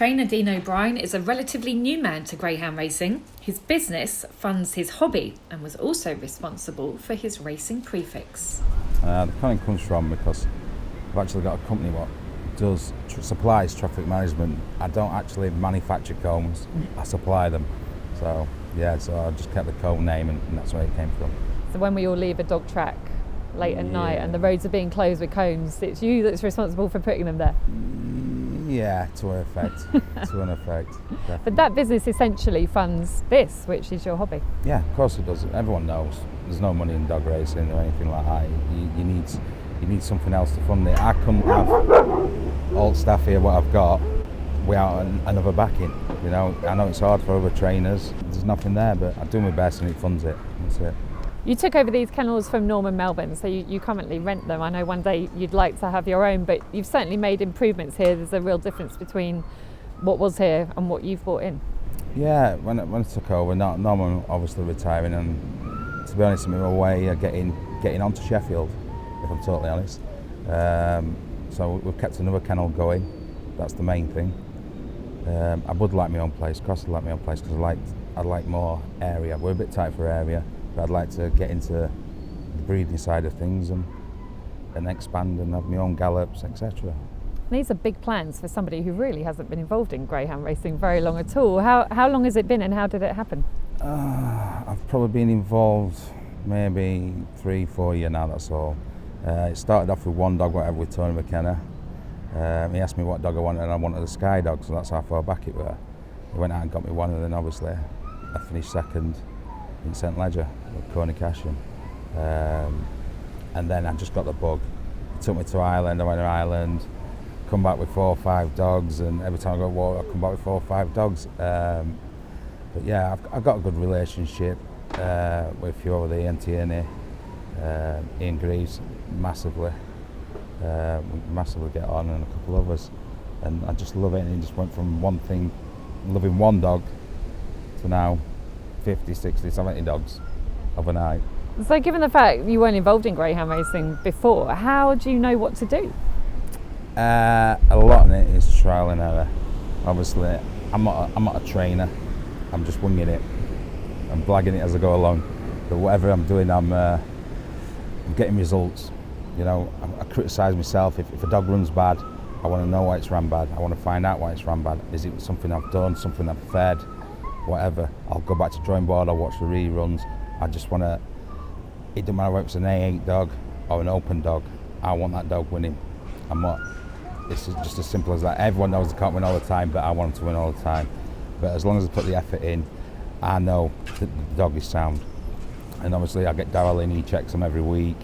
Trainer Dean O'Brien is a relatively new man to greyhound racing. His business funds his hobby and was also responsible for his racing prefix. The planning comes from because I've actually got a company what does supplies traffic management. I don't actually manufacture cones, I supply them. So I just kept the cone name and that's where it came from. So when we all leave a dog track late at night and the roads are being closed with cones, it's you that's responsible for putting them there? Yeah, to an effect. But that business essentially funds this, which is your hobby. Yeah, of course it does. Everyone knows there's no money in dog racing or anything like that. You need something else to fund it. I couldn't have all staff here what I've got without another backing. You know, I know it's hard for other trainers. There's nothing there, but I do my best and it funds it. That's it. You took over these kennels from Norman Melbourne, so you currently rent them. I know one day you'd like to have your own, but you've certainly made improvements here. There's a real difference between what was here and what you've brought in. Yeah, when I took over, Norman obviously retiring, and to be honest, I'm in my way of getting onto Sheffield, if I'm totally honest. So we've kept another kennel going. That's the main thing. I would like my own place. Of course, I'd like my own place because I'd like more area. We're a bit tight for area. But I'd like to get into the breeding side of things and expand and have my own gallops, etc. These are big plans for somebody who really hasn't been involved in greyhound racing very long at all. How long has it been and how did it happen? I've probably been involved maybe 3-4 years now, that's all. It started off with one dog, whatever, with Tony McKenna. He asked me what dog I wanted and I wanted a Sky dog, so that's how far back it were. He went out and got me one and then obviously I finished second in St Ledger with Coney Cashion. And then I just got the bug. He took me to Ireland, I went to Ireland, come back with 4 or 5 dogs, and every time I go to war I come back with 4 or 5 dogs. But yeah, I've got a good relationship with a few over there, Ian Tierney, Ian Greaves, massively. We massively get on, and a couple of us. And I just love it, and it just went from one thing, loving one dog, to now 50, 60, 70 dogs overnight. So given the fact you weren't involved in greyhound racing before, how do you know what to do? A lot of it is trial and error. Obviously, I'm not a trainer. I'm just winging it. I'm blagging it as I go along. But whatever I'm doing, I'm getting results. You know, I criticise myself. If a dog runs bad, I want to know why it's ran bad. I want to find out why it's ran bad. Is it something I've done, something I've fed? Whatever, I'll go back to drawing board, I'll watch the reruns. I just want to, it doesn't matter whether it's an A8 dog or an open dog, I want that dog winning. It's just as simple as that. Everyone knows they can't win all the time, but I want them to win all the time. But as long as I put the effort in, I know that the dog is sound. And obviously I get Darryl in, he checks them every week,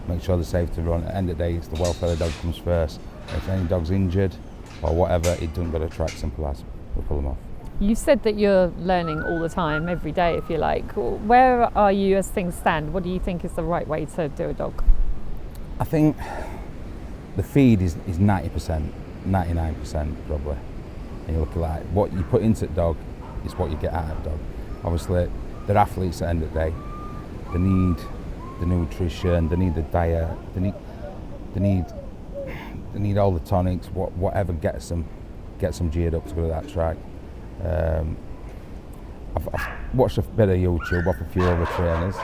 make sure they're safe to run. At the end of the day, it's the welfare of the dog comes first. If any dog's injured or whatever, it doesn't go to track, simple as, we'll pull them off. You said that you're learning all the time, every day if you like. Where are you as things stand? What do you think is the right way to do a dog? I think the feed is 90%, 99% probably. And you look at that, what you put into the dog is what you get out of the dog. Obviously, they're athletes at the end of the day. They need the nutrition, they need the diet, they need all the tonics, whatever gets them geared up to go to that track. I've watched a bit of YouTube off a few other trainers.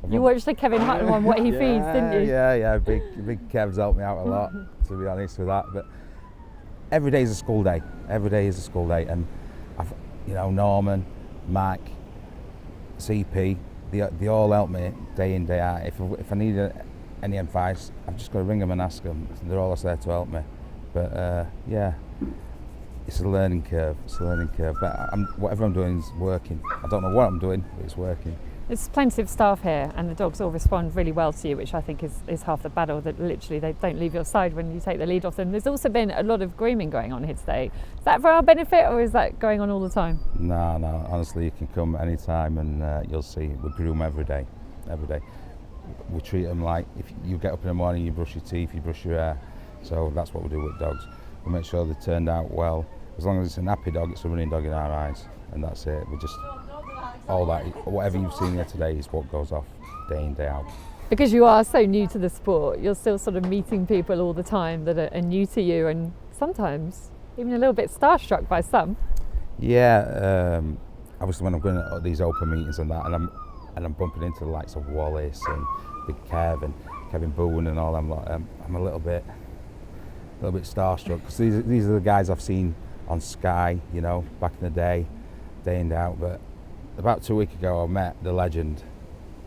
You watched the Kevin Hutton one, what he feeds, didn't you? Yeah, big Kev's helped me out a lot, to be honest with that. But every day is a school day. Every day is a school day, and Norman, Mac, CP, they all help me day in, day out. If I need any advice, I've just got to ring them and ask them. They're always there to help me. But it's a learning curve. But whatever I'm doing is working. I don't know what I'm doing, but it's working. There's plenty of staff here and the dogs all respond really well to you, which I think is half the battle, that literally they don't leave your side when you take the lead off them. There's also been a lot of grooming going on here today. Is that for our benefit or is that going on all the time? No, honestly, you can come anytime and you'll see. We groom every day. We treat them like, if you get up in the morning, you brush your teeth, you brush your hair. So that's what we do with dogs. We make sure they turned out well. As long as it's a nappy dog, it's a running dog in our eyes, and that's it. We just, all that, whatever you've seen here today is what goes off day in, day out. Because you are so new to the sport, you're still sort of meeting people all the time that are new to you, and sometimes Even a little bit starstruck by some. Yeah, obviously when I'm going to these open meetings and that, and I'm bumping into the likes of Wallace and Big Kev and Kevin Boone and all them lot, I'm a little bit starstruck, because these are the guys I've seen on Sky, you know, back in the day in, day out. But about 2 weeks ago, I met the legend,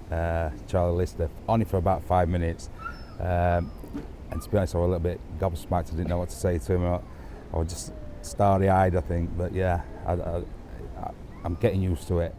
Charlie Lister, only for about 5 minutes. And to be honest, I was a little bit gobsmacked. I didn't know what to say to him. I was just starry-eyed, I think. But yeah, I'm getting used to it.